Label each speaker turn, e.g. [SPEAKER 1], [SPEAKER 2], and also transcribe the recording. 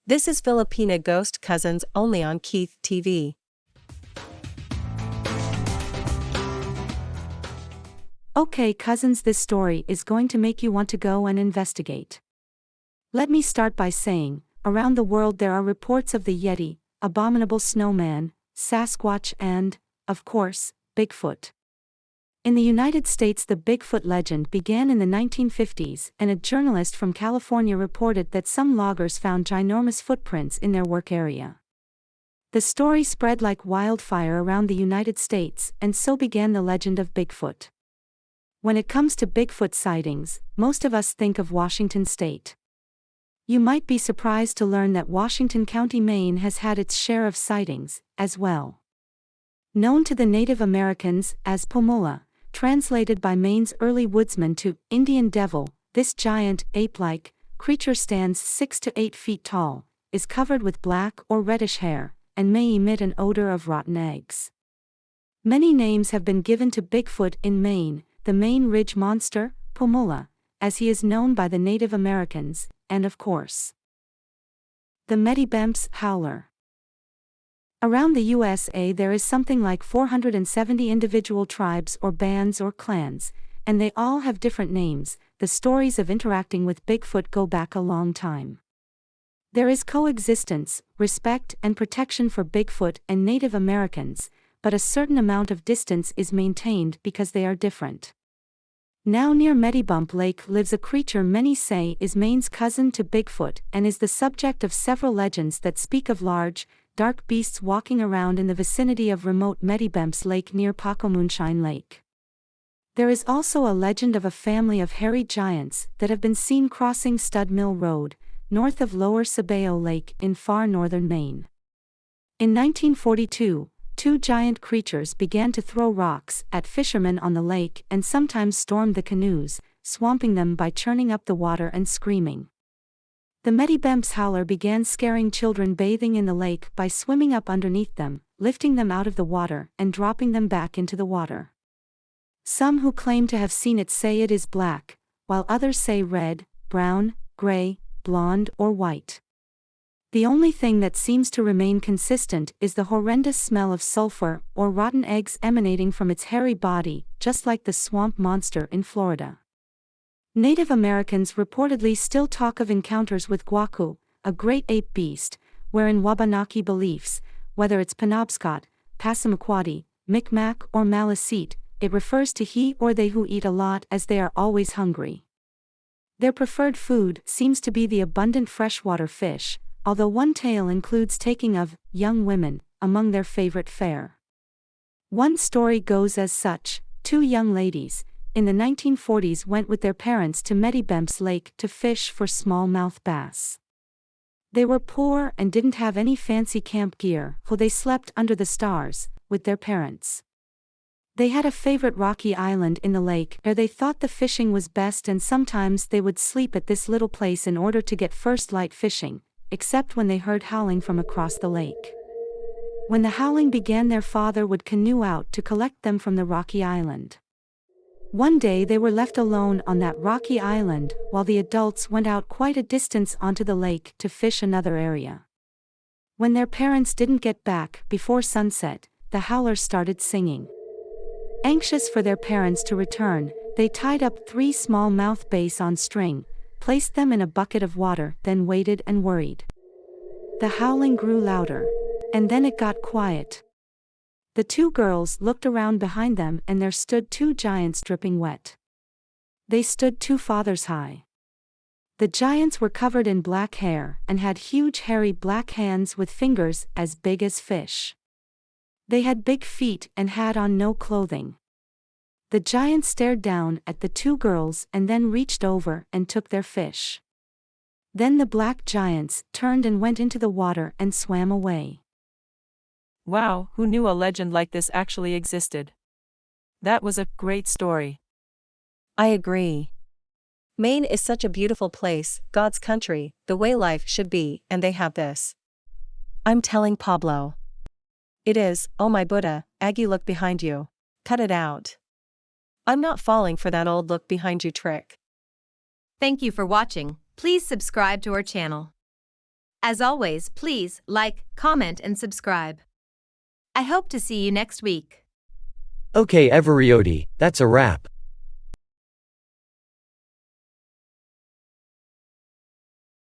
[SPEAKER 1] This is Filipina Ghost Cousins only on Keith TV.
[SPEAKER 2] Okay, cousins, this story is going to make you want to go and investigate. Let me start by saying, around the world there are reports of the Yeti, abominable snowman, Sasquatch and, of course, Bigfoot. In the United States, the Bigfoot legend began in the 1950s, and a journalist from California reported that some loggers found ginormous footprints in their work area. The story spread like wildfire around the United States, and so began the legend of Bigfoot. When it comes to Bigfoot sightings, most of us think of Washington State. You might be surprised to learn that Washington County, Maine has had its share of sightings, as well. Known to the Native Americans as Pomola, translated by Maine's early woodsman to Indian devil, this giant, ape-like, creature stands 6 to 8 feet tall, is covered with black or reddish hair, and may emit an odor of rotten eggs. Many names have been given to Bigfoot in Maine: the Maine Ridge Monster, Pomola, as he is known by the Native Americans, and of course, the Meddybemps Howler. Around the USA there is something like 470 individual tribes or bands or clans, and they all have different names. The stories of interacting with Bigfoot go back a long time. There is coexistence, respect and protection for Bigfoot and Native Americans, but a certain amount of distance is maintained because they are different. Now near Meddybemp Lake lives a creature many say is Maine's cousin to Bigfoot and is the subject of several legends that speak of large, dark beasts walking around in the vicinity of remote Meddybemps Lake near Moonshine Lake. There is also a legend of a family of hairy giants that have been seen crossing Stud Mill Road, north of Lower Sebago Lake in far northern Maine. In 1942, two giant creatures began to throw rocks at fishermen on the lake and sometimes stormed the canoes, swamping them by churning up the water and screaming. The Meddybemps Howler began scaring children bathing in the lake by swimming up underneath them, lifting them out of the water and dropping them back into the water. Some who claim to have seen it say it is black, while others say red, brown, gray, blonde or white. The only thing that seems to remain consistent is the horrendous smell of sulfur or rotten eggs emanating from its hairy body, just like the swamp monster in Florida. Native Americans reportedly still talk of encounters with Guacu, a great ape beast, wherein Wabanaki beliefs, whether it's Penobscot, Passamaquoddy, Micmac or Maliseet, it refers to he or they who eat a lot as they are always hungry. Their preferred food seems to be the abundant freshwater fish, although one tale includes taking of young women among their favorite fare. One story goes as such: two young ladies, in the 1940s, went with their parents to Meddybemps Lake to fish for smallmouth bass. They were poor and didn't have any fancy camp gear, so they slept under the stars, with their parents. They had a favorite rocky island in the lake where they thought the fishing was best, and sometimes they would sleep at this little place in order to get first light fishing, except when they heard howling from across the lake. When the howling began, their father would canoe out to collect them from the rocky island. One day they were left alone on that rocky island while the adults went out quite a distance onto the lake to fish another area. When their parents didn't get back before sunset, the howler started singing. Anxious for their parents to return, they tied up 3 smallmouth bass on string, placed them in a bucket of water, then waited and worried. The howling grew louder, and then it got quiet. The two girls looked around behind them, and there stood 2 giants dripping wet. They stood 2 fathers high. The giants were covered in black hair and had huge hairy black hands with fingers as big as fish. They had big feet and had on no clothing. The giants stared down at the 2 girls and then reached over and took their fish. Then the black giants turned and went into the water and swam away.
[SPEAKER 3] Wow, who knew a legend like this actually existed? That was a great story.
[SPEAKER 1] I agree. Maine is such a beautiful place, God's country, the way life should be, and they have this. I'm telling Pablo. It is, oh my Buddha, Aggie, look behind you. Cut it out. I'm not falling for that old look behind you trick.
[SPEAKER 4] Thank you for watching. Please subscribe to our channel. As always, please like, comment, and subscribe. I hope to see you next week.
[SPEAKER 5] Okay, everybody, that's a wrap.